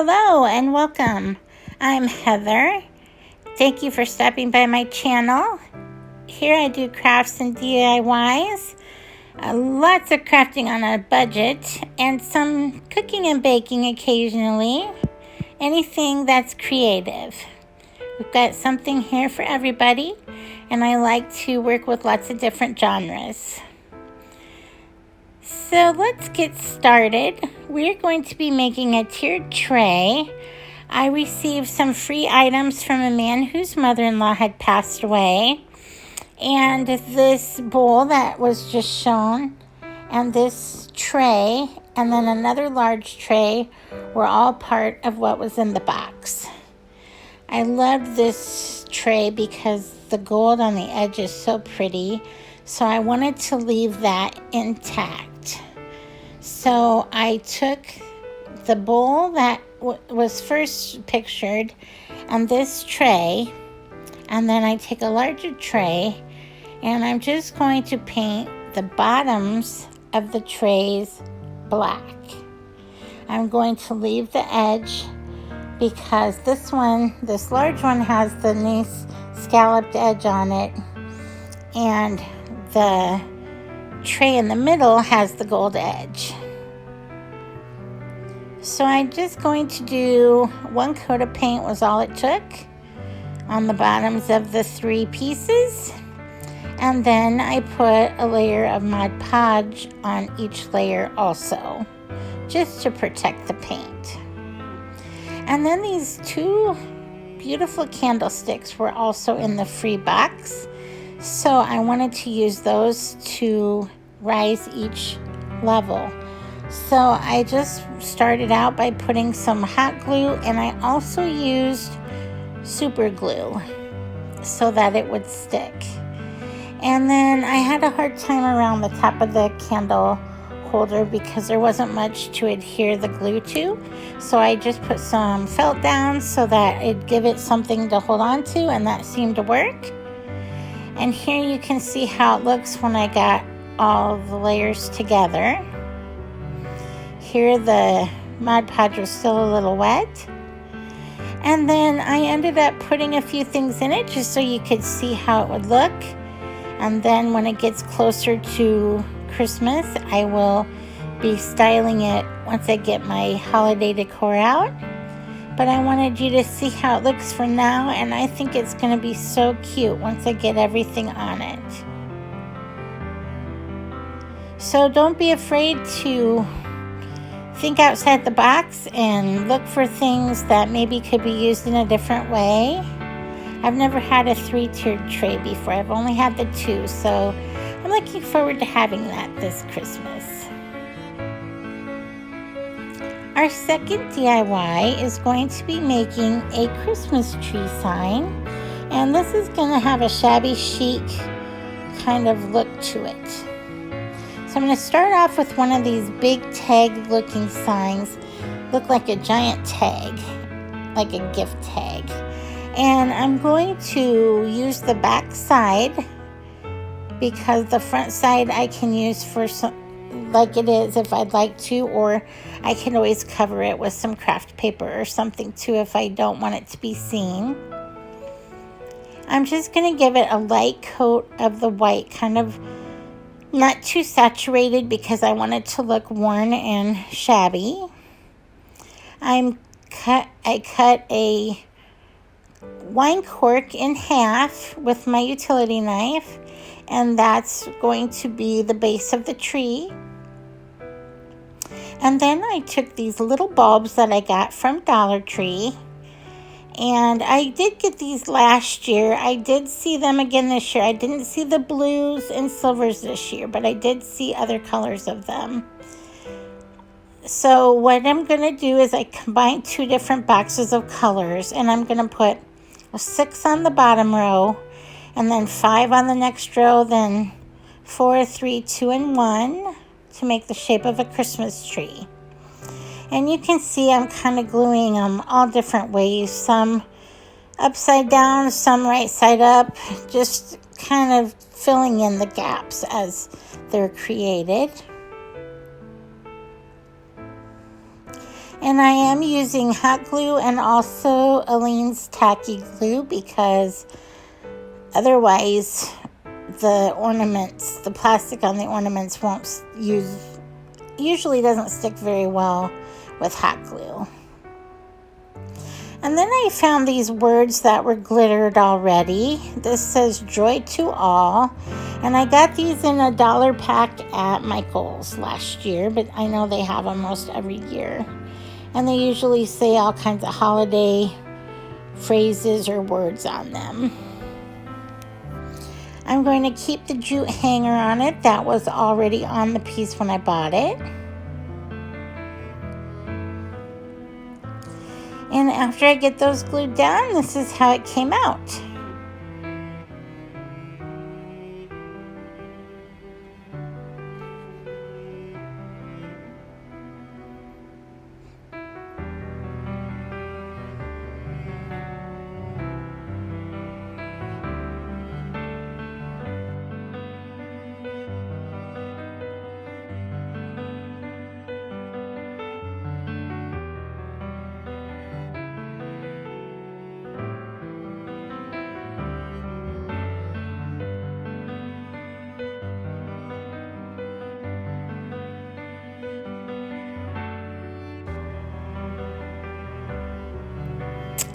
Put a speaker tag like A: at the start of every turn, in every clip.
A: Hello and welcome. I'm Heather. Thank you for stopping by my channel. Here I do crafts and DIYs, lots of crafting on a budget, and some cooking and baking occasionally. Anything that's creative. We've got something here for everybody, and I like to work with lots of different genres. So let's get started. We're going to be making a tiered tray. I received some free items from a man whose mother-in-law had passed away. And this bowl that was just shown, and this tray, and then another large tray were all part of what was in the box. I love this tray because the gold on the edge is so pretty, so I wanted to leave that intact. So I took the bowl that was first pictured and this tray, and then I take a larger tray, and I'm just going to paint the bottoms of the trays black. I'm going to leave the edge because this large one has the nice scalloped edge on it, and the tray in the middle has the gold edge. So I'm just going to do one coat of paint was all it took on the bottoms of the three pieces, and then I put a layer of Mod Podge on each layer also, just to protect the paint. And then these two beautiful candlesticks were also in the free box, so I wanted to use those to rise each level. So I just started out by putting some hot glue, and I also used super glue so that it would stick. And then I had a hard time around the top of the candle holder because there wasn't much to adhere the glue to. So I just put some felt down so that it'd give it something to hold on to, and that seemed to work. And here you can see how it looks when I got all the layers together. Here the Mod Podge was still a little wet. And then I ended up putting a few things in it just so you could see how it would look. And then when it gets closer to Christmas, I will be styling it once I get my holiday decor out. But I wanted you to see how it looks for now, and I think it's going to be so cute once I get everything on it. So don't be afraid to think outside the box and look for things that maybe could be used in a different way. I've never had a 3-tiered tray before. I've only had the 2, so I'm looking forward to having that this Christmas. Our second DIY is going to be making a Christmas tree sign, and this is going to have a shabby chic kind of look to it. So I'm going to start off with one of these big tag looking signs, look like a giant tag, like a gift tag. And I'm going to use the back side because the front side I can use for some, like it is if I'd like to, or I can always cover it with some craft paper or something too if I don't want it to be seen. I'm just going to give it a light coat of the white, kind of not too saturated because I want it to look worn and shabby. I cut a wine cork in half with my utility knife, and that's going to be the base of the tree. And then I took these little bulbs that I got from Dollar Tree, and I did get these last year. I did see them again this year. I didn't see the blues and silvers this year, but I did see other colors of them. So what I'm going to do is I combined 2 different boxes of colors, and I'm going to put 6 on the bottom row, and then 5 on the next row, then 4, 3, 2, and 1 to make the shape of a Christmas tree. And you can see I'm kind of gluing them all different ways, some upside down, some right side up, just kind of filling in the gaps as they're created. And I am using hot glue and also Aleene's tacky glue because otherwise the plastic on the ornaments usually doesn't stick very well with hot glue. And then I found these words that were glittered already. This says joy to all. And I got these in a $1 pack at Michael's last year, but I know they have them most every year. And they usually say all kinds of holiday phrases or words on them. I'm going to keep the jute hanger on it. That was already on the piece when I bought it. And after I get those glued down, this is how it came out.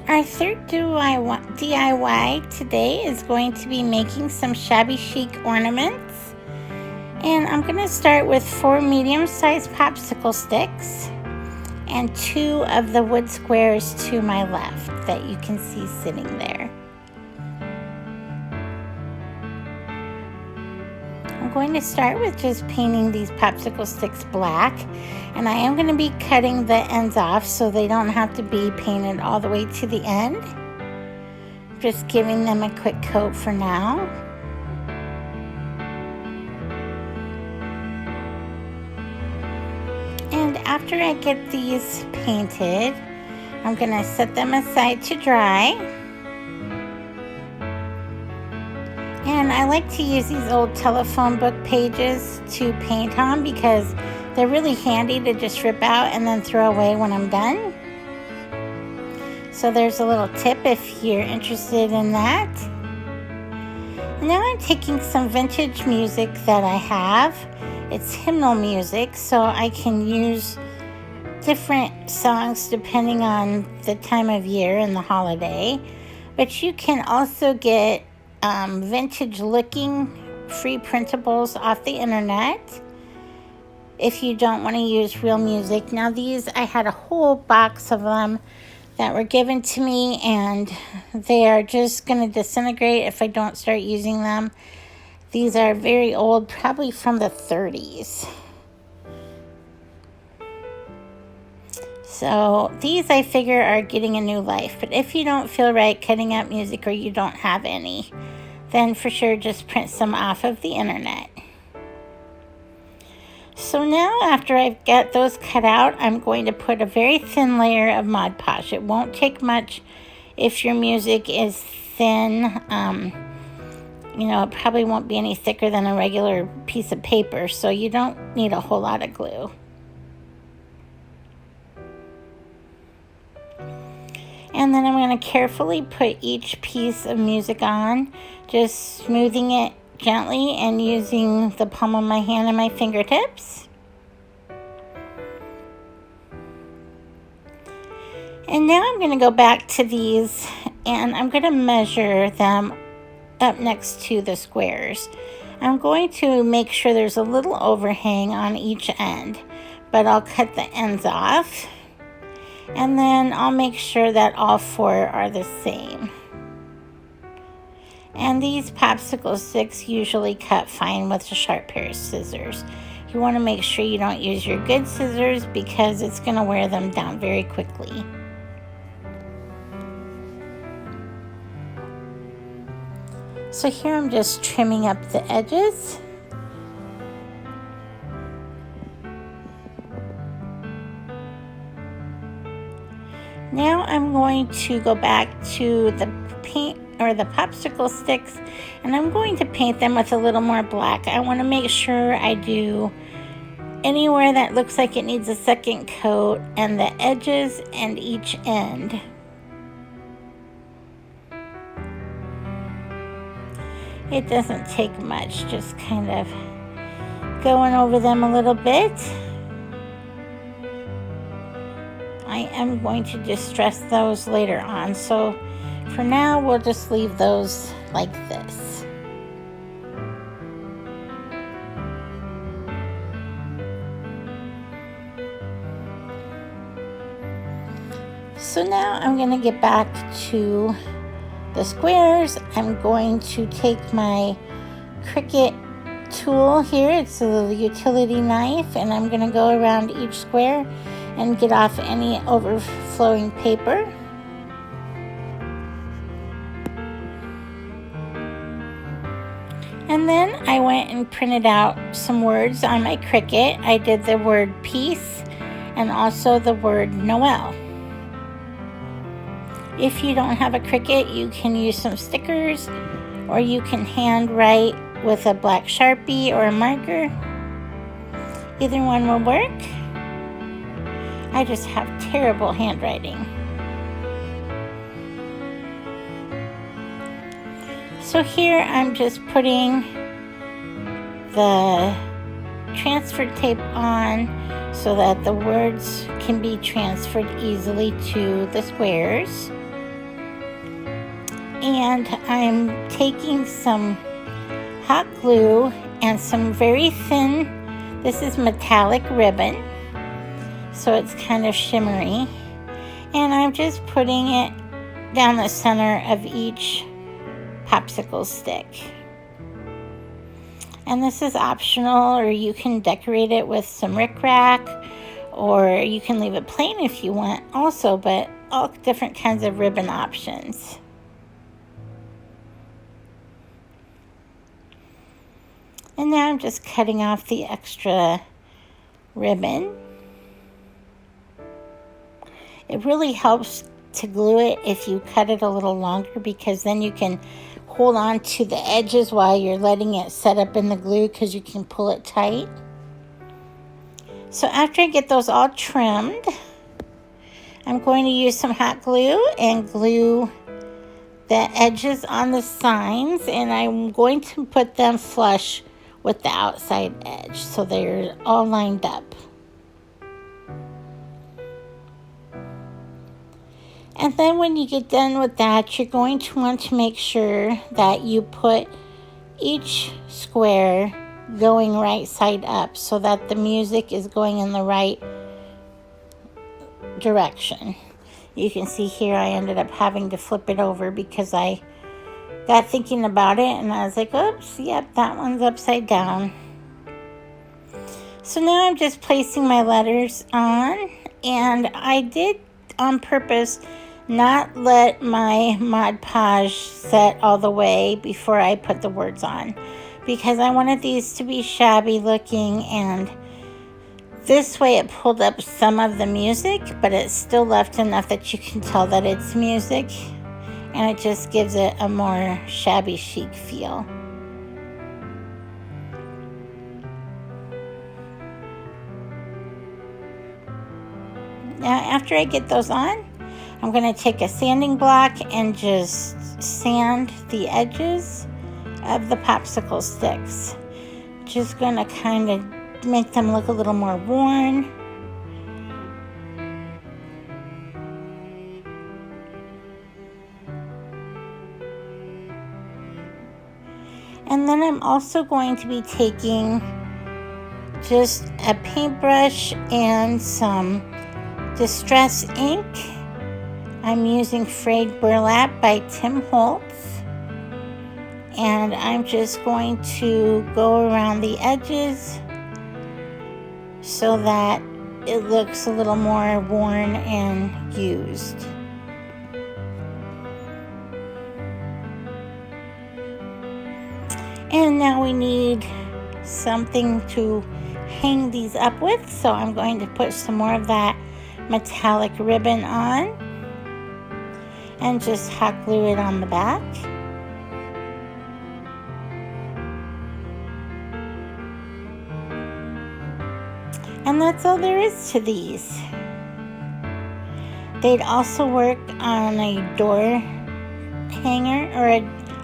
A: Our third DIY today is going to be making some shabby chic ornaments. And I'm going to start with 4 medium-sized popsicle sticks and 2 of the wood squares to my left that you can see sitting there. I'm going to start with just painting these popsicle sticks black, and I am going to be cutting the ends off so they don't have to be painted all the way to the end. Just giving them a quick coat for now. And after I get these painted, I'm going to set them aside to dry. And I like to use these old telephone book pages to paint on because they're really handy to just rip out and then throw away when I'm done. So there's a little tip if you're interested in that. And now I'm taking some vintage music that I have. It's hymnal music, so I can use different songs depending on the time of year and the holiday. But you can also get vintage looking free printables off the internet if you don't want to use real music. Now these, I had a whole box of them that were given to me, and they are just going to disintegrate if I don't start using them. These are very old, probably from the 30s. So these I figure are getting a new life. But if you don't feel right cutting out music or you don't have any, then for sure just print some off of the internet. So now after I've got those cut out, I'm going to put a very thin layer of Mod Podge. It won't take much if your music is thin. It probably won't be any thicker than a regular piece of paper, so you don't need a whole lot of glue. And then I'm going to carefully put each piece of music on, just smoothing it gently and using the palm of my hand and my fingertips. And now I'm going to go back to these and I'm going to measure them up next to the squares. I'm going to make sure there's a little overhang on each end, but I'll cut the ends off. And then I'll make sure that all 4 are the same. And these popsicle sticks usually cut fine with a sharp pair of scissors. You want to make sure you don't use your good scissors because it's going to wear them down very quickly. So here I'm just trimming up the edges. Now I'm going to go back to the paint or the popsicle sticks, and I'm going to paint them with a little more black. I want to make sure I do anywhere that looks like it needs a second coat, and the edges and each end. It doesn't take much, just kind of going over them a little bit. I am going to distress those later on, so for now we'll just leave those like this. So now I'm going to get back to the squares. I'm going to take my Cricut tool here, it's a little utility knife, and I'm going to go around each square and get off any overflowing paper. And then I went and printed out some words on my Cricut. I did the word peace and also the word Noel. If you don't have a Cricut, you can use some stickers, or you can hand write with a black Sharpie or a marker. Either one will work. I just have terrible handwriting. So here I'm just putting the transfer tape on so that the words can be transferred easily to the squares. And I'm taking some hot glue and some very thin, this is metallic ribbon, so it's kind of shimmery, and I'm just putting it down the center of each popsicle stick. And this is optional, or you can decorate it with some rickrack, or you can leave it plain if you want also, but all different kinds of ribbon options. And now I'm just cutting off the extra ribbon. It really helps to glue it if you cut it a little longer, because then you can hold on to the edges while you're letting it set up in the glue, because you can pull it tight. So after I get those all trimmed, I'm going to use some hot glue and glue the edges on the signs, and I'm going to put them flush with the outside edge so they're all lined up. And then when you get done with that, you're going to want to make sure that you put each square going right side up so that the music is going in the right direction. You can see here I ended up having to flip it over because I got thinking about it and I was like, oops, yep, that one's upside down. So now I'm just placing my letters on, and I did on purpose not let my Mod Podge set all the way before I put the words on, because I wanted these to be shabby looking, and this way it pulled up some of the music, but it still left enough that you can tell that it's music, and it just gives it a more shabby chic feel. Now after I get those on, I'm going to take a sanding block and just sand the edges of the popsicle sticks. Just going to kind of make them look a little more worn. And then I'm also going to be taking just a paintbrush and some Distress ink. I'm using Frayed Burlap by Tim Holtz, and I'm just going to go around the edges so that it looks a little more worn and used. And now we need something to hang these up with, so I'm going to put some more of that metallic ribbon on and just hot glue it on the back. And that's all there is to these. They'd also work on a door hanger, or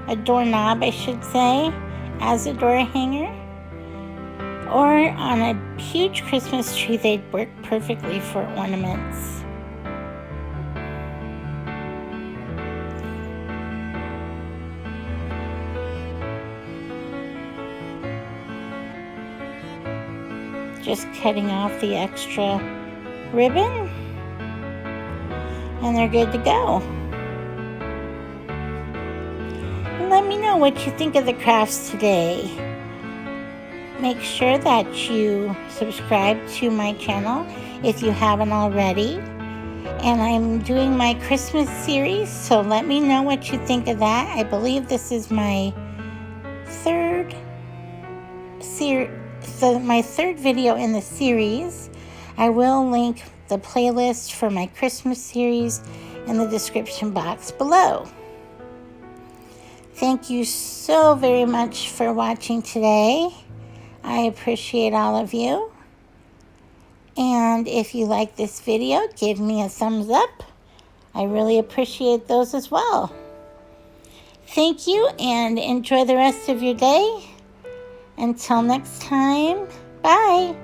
A: a doorknob, I should say, as a door hanger. Or on a huge Christmas tree, they'd work perfectly for ornaments. Just cutting off the extra ribbon, and they're good to go. And let me know what you think of the crafts today. Make sure that you subscribe to my channel if you haven't already. And I'm doing my Christmas series, so let me know what you think of that. I believe this is my third video in the series. I will link the playlist for my Christmas series in the description box below. Thank you so very much for watching today. I appreciate all of you. And if you like this video, give me a thumbs up. I really appreciate those as well. Thank you, and enjoy the rest of your day. Until next time, bye.